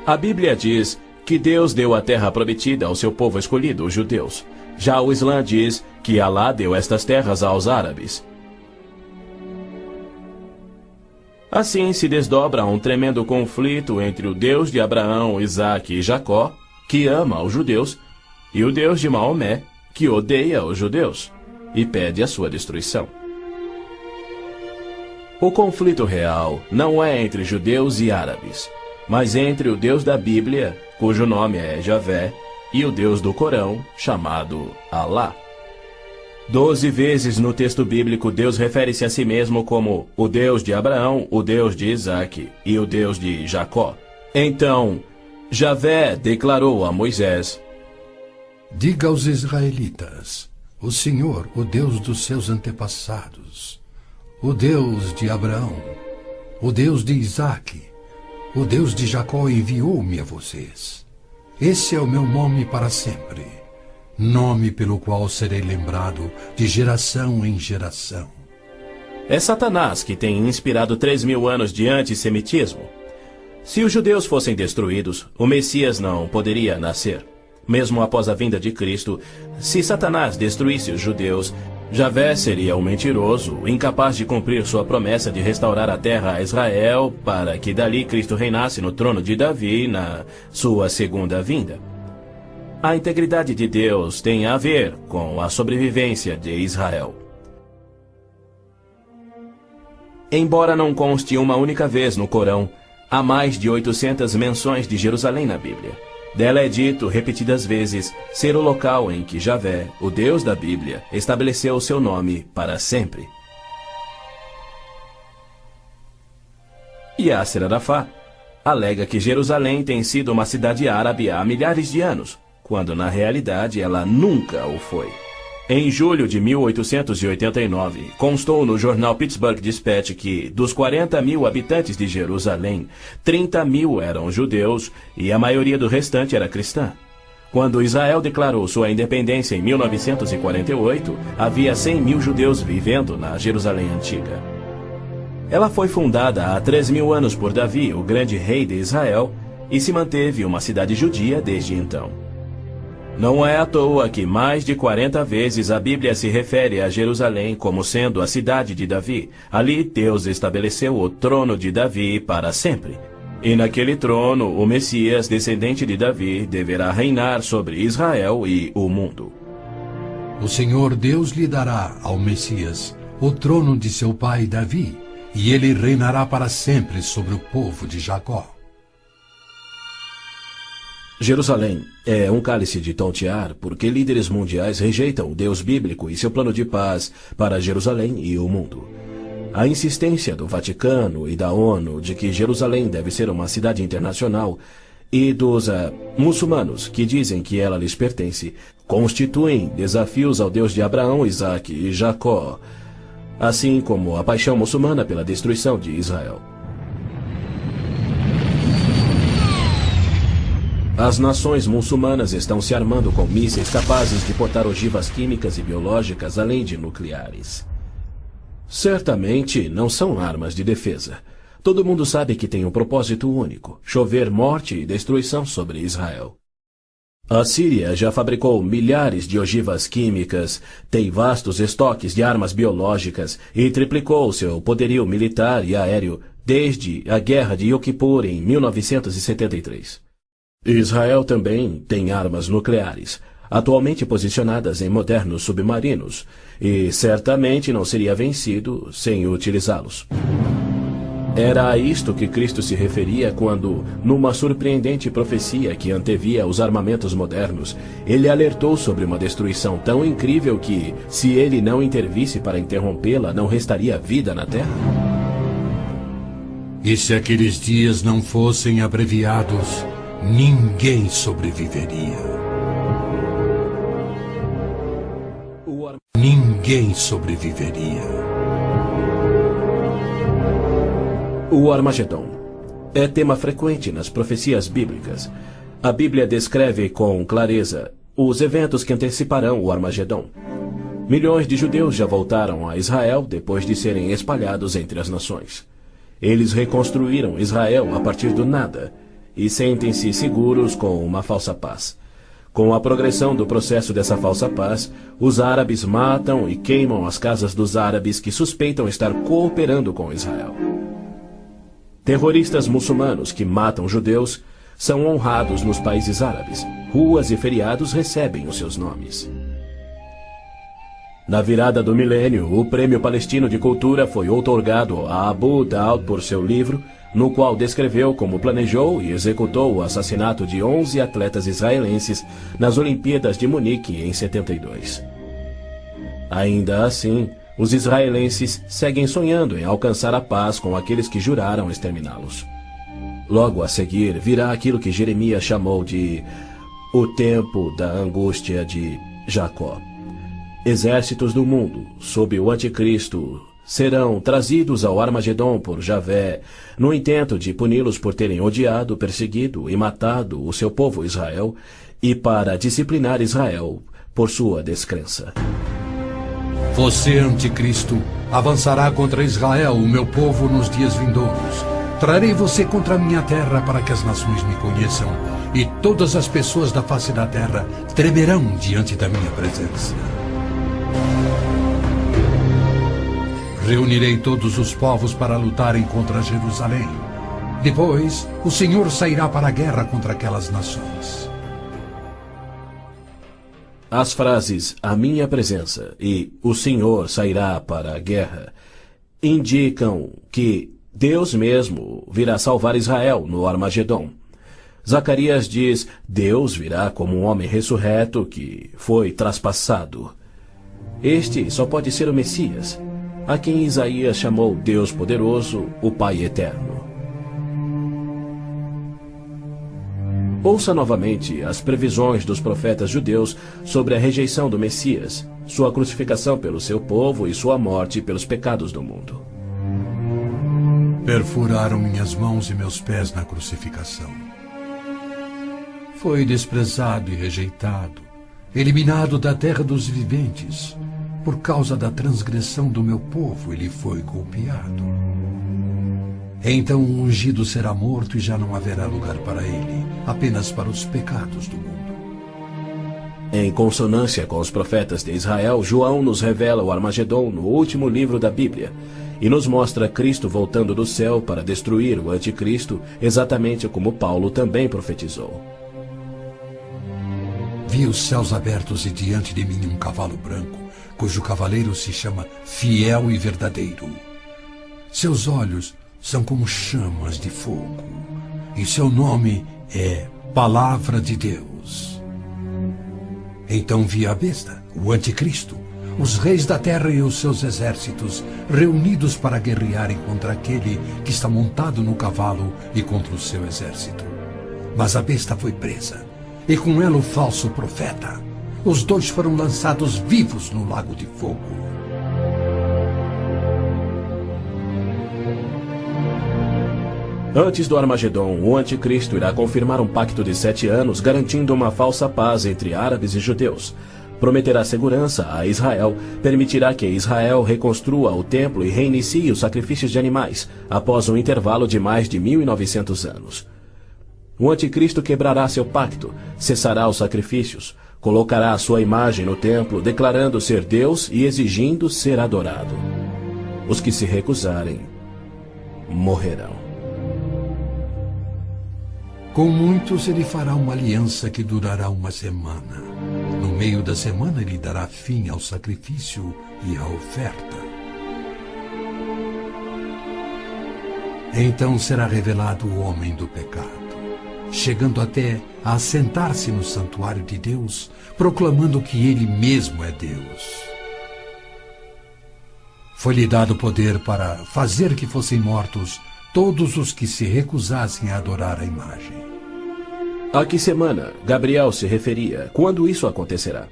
A Bíblia diz que Deus deu a terra prometida ao seu povo escolhido, os judeus. Já o Islã diz que Alá deu estas terras aos árabes. Assim se desdobra um tremendo conflito entre o Deus de Abraão, Isaque e Jacó, que ama os judeus, e o Deus de Maomé, que odeia os judeus e pede a sua destruição. O conflito real não é entre judeus e árabes, mas entre o Deus da Bíblia cujo nome é Javé, e o Deus do Corão, chamado Alá. 12 vezes no texto bíblico Deus refere-se a si mesmo como o Deus de Abraão, o Deus de Isaque e o Deus de Jacó. Então, Javé declarou a Moisés: diga aos israelitas, o Senhor, o Deus dos seus antepassados, o Deus de Abraão, o Deus de Isaque, o Deus de Jacó enviou-me a vocês. Esse é o meu nome para sempre, nome pelo qual serei lembrado de geração em geração. É Satanás que tem inspirado 3.000 anos de antissemitismo. Se os judeus fossem destruídos, o Messias não poderia nascer. Mesmo após a vinda de Cristo, se Satanás destruísse os judeus, Javé seria um mentiroso, incapaz de cumprir sua promessa de restaurar a terra a Israel, para que dali Cristo reinasse no trono de Davi na sua segunda vinda. A integridade de Deus tem a ver com a sobrevivência de Israel. Embora não conste uma única vez no Corão, há mais de 800 menções de Jerusalém na Bíblia. Dela é dito repetidas vezes ser o local em que Javé, o Deus da Bíblia, estabeleceu o seu nome para sempre. Yasser Arafat alega que Jerusalém tem sido uma cidade árabe há milhares de anos, quando na realidade ela nunca o foi. Em julho de 1889, constou no jornal Pittsburgh Dispatch que, dos 40.000 habitantes de Jerusalém, 30.000 eram judeus e a maioria do restante era cristã. Quando Israel declarou sua independência em 1948, havia 100.000 judeus vivendo na Jerusalém antiga. Ela foi fundada há 3.000 anos por Davi, o grande rei de Israel, e se manteve uma cidade judia desde então. Não é à toa que mais de 40 vezes a Bíblia se refere a Jerusalém como sendo a cidade de Davi. Ali Deus estabeleceu o trono de Davi para sempre. E naquele trono, o Messias, descendente de Davi, deverá reinar sobre Israel e o mundo. O Senhor Deus lhe dará ao Messias o trono de seu pai Davi, e ele reinará para sempre sobre o povo de Jacó. Jerusalém é um cálice de tontear porque líderes mundiais rejeitam o Deus bíblico e seu plano de paz para Jerusalém e o mundo. A insistência do Vaticano e da ONU de que Jerusalém deve ser uma cidade internacional e dos muçulmanos que dizem que ela lhes pertence constituem desafios ao Deus de Abraão, Isaque e Jacó, assim como a paixão muçulmana pela destruição de Israel. As nações muçulmanas estão se armando com mísseis capazes de portar ogivas químicas e biológicas, além de nucleares. Certamente não são armas de defesa. Todo mundo sabe que tem um propósito único: chover morte e destruição sobre Israel. A Síria já fabricou milhares de ogivas químicas, tem vastos estoques de armas biológicas e triplicou seu poderio militar e aéreo desde a Guerra de Yom Kippur em 1973. Israel também tem armas nucleares, atualmente posicionadas em modernos submarinos, e certamente não seria vencido sem utilizá-los. Era a isto que Cristo se referia quando, numa surpreendente profecia que antevia os armamentos modernos, ele alertou sobre uma destruição tão incrível que, se ele não intervisse para interrompê-la, não restaria vida na Terra. E se aqueles dias não fossem abreviados, ninguém sobreviveria. Ninguém sobreviveria. O Armagedon é tema frequente nas profecias bíblicas. A Bíblia descreve com clareza os eventos que anteciparão o Armagedon. Milhões de judeus já voltaram a Israel depois de serem espalhados entre as nações. Eles reconstruíram Israel a partir do nada e sentem-se seguros com uma falsa paz. Com a progressão do processo dessa falsa paz, os árabes matam e queimam as casas dos árabes que suspeitam estar cooperando com Israel. Terroristas muçulmanos que matam judeus são honrados nos países árabes. Ruas e feriados recebem os seus nomes. Na virada do milênio, o Prêmio Palestino de Cultura foi outorgado a Abu Daud por seu livro no qual descreveu como planejou e executou o assassinato de 11 atletas israelenses nas Olimpíadas de Munique em 72. Ainda assim, os israelenses seguem sonhando em alcançar a paz com aqueles que juraram exterminá-los. Logo a seguir virá aquilo que Jeremias chamou de o tempo da angústia de Jacó. Exércitos do mundo, sob o anticristo, serão trazidos ao Armagedon por Javé, no intento de puni-los por terem odiado, perseguido e matado o seu povo Israel, e para disciplinar Israel por sua descrença. Você, anticristo, avançará contra Israel, o meu povo, nos dias vindouros. Trarei você contra a minha terra para que as nações me conheçam, e todas as pessoas da face da terra tremerão diante da minha presença. Reunirei todos os povos para lutarem contra Jerusalém. Depois, o Senhor sairá para a guerra contra aquelas nações. As frases "a minha presença" e "o Senhor sairá para a guerra" indicam que Deus mesmo virá salvar Israel no Armagedon. Zacarias diz: Deus virá como um homem ressurreto que foi traspassado. Este só pode ser o Messias, a quem Isaías chamou Deus poderoso, o Pai eterno. Ouça novamente as previsões dos profetas judeus sobre a rejeição do Messias, sua crucificação pelo seu povo e sua morte pelos pecados do mundo. Perfuraram minhas mãos e meus pés na crucificação. Foi desprezado e rejeitado, eliminado da terra dos viventes. Por causa da transgressão do meu povo, ele foi golpeado. Então o ungido será morto e já não haverá lugar para ele, apenas para os pecados do mundo. Em consonância com os profetas de Israel, João nos revela o Armagedon no último livro da Bíblia e nos mostra Cristo voltando do céu para destruir o anticristo, exatamente como Paulo também profetizou. Vi os céus abertos e diante de mim um cavalo branco, cujo cavaleiro se chama Fiel e Verdadeiro. Seus olhos são como chamas de fogo, e seu nome é Palavra de Deus. Então vi a besta, o anticristo, os reis da terra e os seus exércitos, reunidos para guerrearem contra aquele que está montado no cavalo e contra o seu exército. Mas a besta foi presa, e com ela o falso profeta. Os dois foram lançados vivos no lago de fogo. Antes do Armagedon, o anticristo irá confirmar um pacto de 7 anos, garantindo uma falsa paz entre árabes e judeus. Prometerá segurança a Israel, permitirá que Israel reconstrua o templo e reinicie os sacrifícios de animais, após um intervalo de mais de 1900 anos. O anticristo quebrará seu pacto, cessará os sacrifícios, colocará a sua imagem no templo, declarando ser Deus e exigindo ser adorado. Os que se recusarem morrerão. Com muitos ele fará uma aliança que durará uma semana. No meio da semana ele dará fim ao sacrifício e à oferta. Então será revelado o homem do pecado, chegando até a assentar-se no santuário de Deus, proclamando que ele mesmo é Deus. Foi-lhe dado poder para fazer que fossem mortos todos os que se recusassem a adorar a imagem. A que semana Gabriel se referia? Quando isso acontecerá?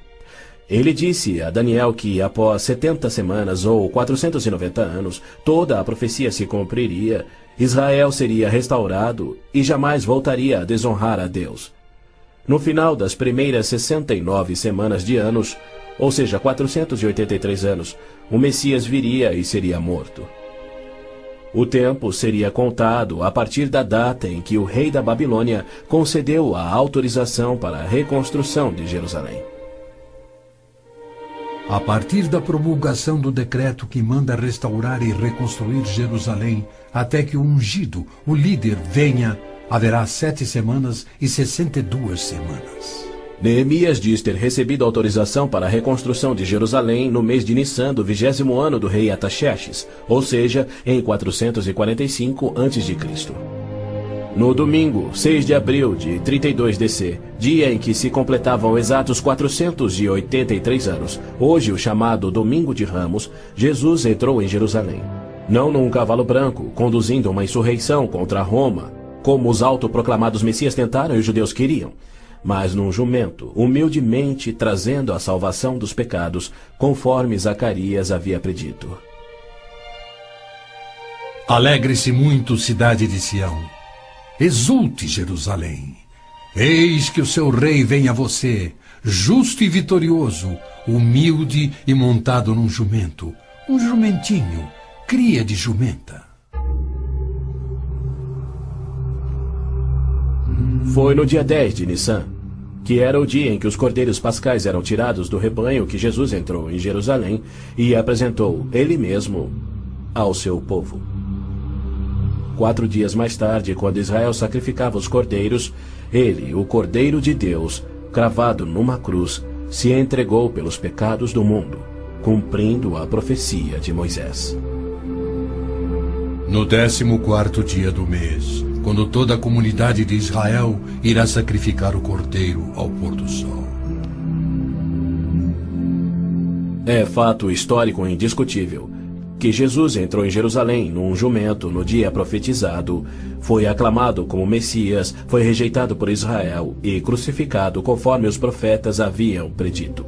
Ele disse a Daniel que após 70 semanas ou 490 anos, toda a profecia se cumpriria, Israel seria restaurado e jamais voltaria a desonrar a Deus. No final das primeiras 69 semanas de anos, ou seja, 483 anos, o Messias viria e seria morto. O tempo seria contado a partir da data em que o rei da Babilônia concedeu a autorização para a reconstrução de Jerusalém. A partir da promulgação do decreto que manda restaurar e reconstruir Jerusalém, até que o ungido, o líder, venha, haverá 7 semanas e 62 semanas. Neemias diz ter recebido autorização para a reconstrução de Jerusalém no mês de Nissan do 20º ano do rei Artaxerxes, ou seja, em 445 a.C. No domingo, 6 de abril de 32 DC, dia em que se completavam exatos 483 anos, hoje o chamado Domingo de Ramos, Jesus entrou em Jerusalém. Não num cavalo branco, conduzindo uma insurreição contra Roma, como os autoproclamados messias tentaram e os judeus queriam, mas num jumento, humildemente trazendo a salvação dos pecados, conforme Zacarias havia predito. Alegre-se muito, cidade de Sião. Exulte, Jerusalém. Eis que o seu rei vem a você, justo e vitorioso, humilde e montado num jumento, um jumentinho, cria de jumenta. Foi no dia 10 de Nissan, que era o dia em que os cordeiros pascais eram tirados do rebanho, que Jesus entrou em Jerusalém e apresentou ele mesmo ao seu povo. 4 dias mais tarde, quando Israel sacrificava os cordeiros, ele, o Cordeiro de Deus, cravado numa cruz, se entregou pelos pecados do mundo, cumprindo a profecia de Moisés. No 14º dia do mês, quando toda a comunidade de Israel irá sacrificar o cordeiro ao pôr do sol. É fato histórico indiscutível que Jesus entrou em Jerusalém num jumento no dia profetizado, foi aclamado como Messias, foi rejeitado por Israel e crucificado conforme os profetas haviam predito.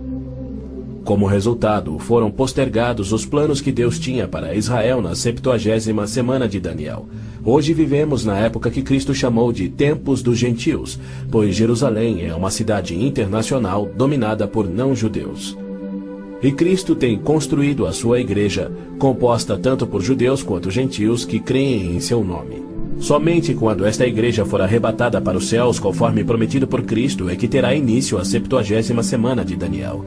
Como resultado, foram postergados os planos que Deus tinha para Israel na 70ª semana de Daniel. Hoje vivemos na época que Cristo chamou de Tempos dos Gentios, pois Jerusalém é uma cidade internacional dominada por não-judeus. E Cristo tem construído a sua igreja, composta tanto por judeus quanto gentios que creem em seu nome. Somente quando esta igreja for arrebatada para os céus, conforme prometido por Cristo, é que terá início a 70ª semana de Daniel.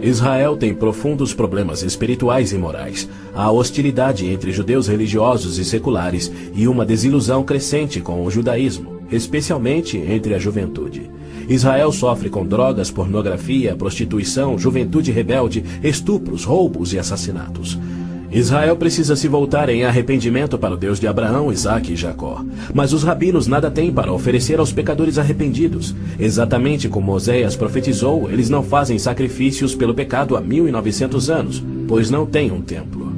Israel tem profundos problemas espirituais e morais, há hostilidade entre judeus religiosos e seculares e uma desilusão crescente com o judaísmo, especialmente entre a juventude. Israel sofre com drogas, pornografia, prostituição, juventude rebelde, estupros, roubos e assassinatos. Israel precisa se voltar em arrependimento para o Deus de Abraão, Isaque e Jacó. Mas os rabinos nada têm para oferecer aos pecadores arrependidos. Exatamente como Oséias profetizou, eles não fazem sacrifícios pelo pecado há 1900 anos, pois não têm um templo.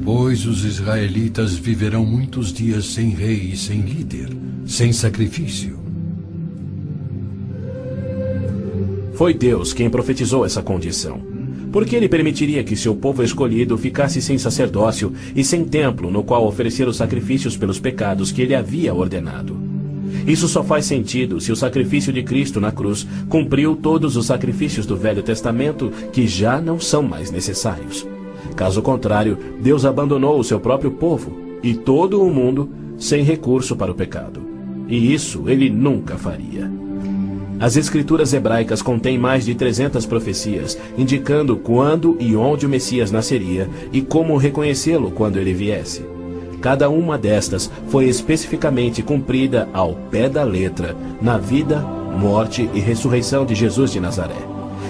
Pois os israelitas viverão muitos dias sem rei e sem líder, sem sacrifício. Foi Deus quem profetizou essa condição. Porque ele permitiria que seu povo escolhido ficasse sem sacerdócio e sem templo no qual oferecer os sacrifícios pelos pecados que ele havia ordenado. Isso só faz sentido se o sacrifício de Cristo na cruz cumpriu todos os sacrifícios do Velho Testamento que já não são mais necessários. Caso contrário, Deus abandonou o seu próprio povo e todo o mundo sem recurso para o pecado. E isso ele nunca faria. As escrituras hebraicas contêm mais de 300 profecias, indicando quando e onde o Messias nasceria e como reconhecê-lo quando ele viesse. Cada uma destas foi especificamente cumprida ao pé da letra na vida, morte e ressurreição de Jesus de Nazaré.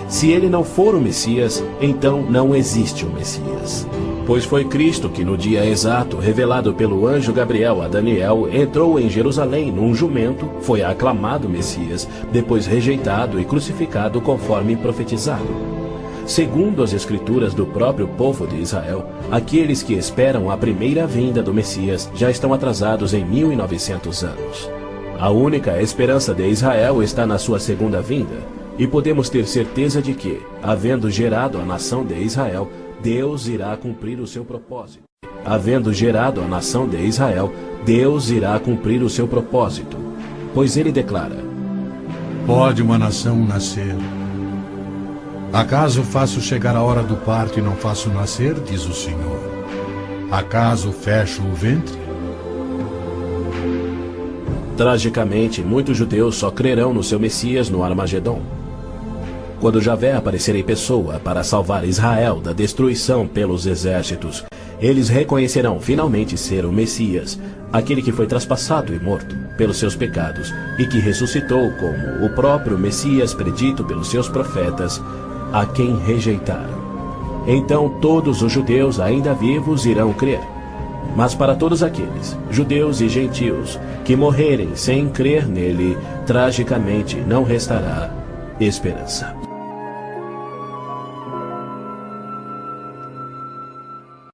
Se ele não for o Messias, então não existe o Messias. Pois foi Cristo que, no dia exato, revelado pelo anjo Gabriel a Daniel, entrou em Jerusalém num jumento, foi aclamado Messias, depois rejeitado e crucificado conforme profetizado. Segundo as escrituras do próprio povo de Israel, aqueles que esperam a primeira vinda do Messias já estão atrasados em 1900 anos. A única esperança de Israel está na sua segunda vinda, e podemos ter certeza de que, havendo gerado a nação de Israel, Deus irá cumprir o seu propósito. Havendo gerado a nação de Israel, Deus irá cumprir o seu propósito. Pois ele declara: Pode uma nação nascer? Acaso faço chegar a hora do parto e não faço nascer, diz o Senhor? Acaso fecho o ventre? Tragicamente, muitos judeus só crerão no seu Messias no Armagedon. Quando Javé aparecer em pessoa para salvar Israel da destruição pelos exércitos, eles reconhecerão finalmente ser o Messias, aquele que foi traspassado e morto pelos seus pecados e que ressuscitou como o próprio Messias predito pelos seus profetas, a quem rejeitaram. Então todos os judeus ainda vivos irão crer. Mas para todos aqueles, judeus e gentios, que morrerem sem crer nele, tragicamente não restará esperança.